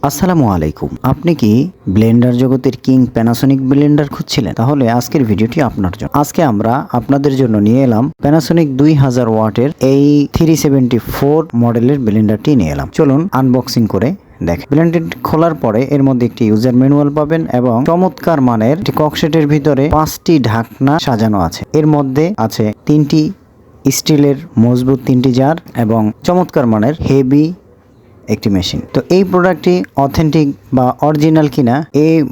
আসসালামু আলাইকুম। আপনি কি ব্লেন্ডার জগতের কিং প্যানাসোনিক ব্লেন্ডার খুঁজছিলেন? তাহলে আজকের ভিডিওটি আপনার জন্য। আজকে আমরা আপনাদের জন্য নিয়ে এলাম প্যানাসোনিক 2000 ওয়াটের এই 374 মডেলের ব্লেন্ডারটি নিয়ে এলাম। চলুন আনবক্সিং করে দেখেন। ব্লেন্ডারটি খোলার পরে এর মধ্যে একটি ইউজার ম্যানুয়াল পাবেন এবং চমৎকার মানের একটি ককশেটের ভিতরে 5টি ঢাকনা সাজানো আছে। এর মধ্যে আছে 3টি স্টিলের মজবুত 3টি জার এবং চমৎকার মানের হেভি একটি মেশিন। তো এই প্রোডাক্টটি অথেন্টিক বা অরিজিনাল কিনা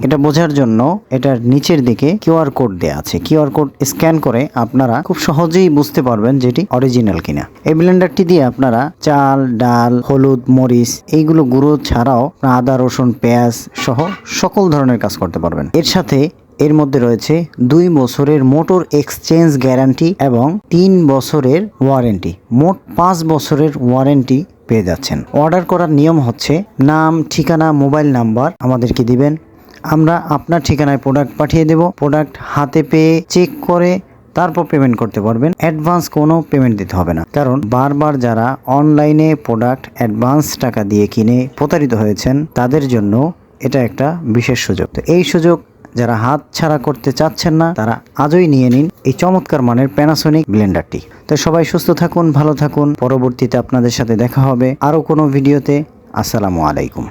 এটা বোঝার জন্য এটার নিচের দিকে কিউআর কোড দেওয়া আছে। কিউআর কোড স্ক্যান করে আপনারা খুব সহজেই বুঝতে পারবেন যেটি অরিজিনাল কিনা। এই ব্লেন্ডারটি দিয়ে আপনারা চাল, ডাল, হলুদ, মরিচ এইগুলো গুঁড়ো ছাড়াও আদা, রসুন, পেঁয়াজ সহ সকল ধরনের কাজ করতে পারবেন। এর সাথে এর মধ্যে রয়েছে 2 বছরের মোটর এক্সচেঞ্জ গ্যারান্টি এবং 3 বছরের ওয়ারেন্টি, মোট 5 বছরের ওয়ারেন্টি পেয়ে যাচ্ছেন। অর্ডার করার নিয়ম হচ্ছে নাম, ঠিকানা, মোবাইল নাম্বার আমাদেরকে দিবেন। আমরা আপনার ঠিকানায় প্রোডাক্ট পাঠিয়ে দেব। প্রোডাক্ট হাতে পেয়ে চেক করে তারপর পেমেন্ট করতে পারবেন। অ্যাডভান্স কোনো পেমেন্ট দিতে হবে না, কারণ বারবার যারা অনলাইনে প্রোডাক্ট অ্যাডভান্স টাকা দিয়ে কিনে প্রতারিত হয়েছেন তাদের জন্য এটা একটা বিশেষ সুযোগ। তো এই সুযোগ যারা হাত ছাড়া করতে চাচ্ছেন না তারা আজই নিয়ে নিন এই চমৎকার মানের প্যানাসোনিক ব্লেন্ডারটি। তো সবাই সুস্থ থাকুন, ভালো থাকুন। পরবর্তীতে আপনাদের সাথে দেখা হবে আরো কোনো ভিডিওতে। আসসালামু আলাইকুম।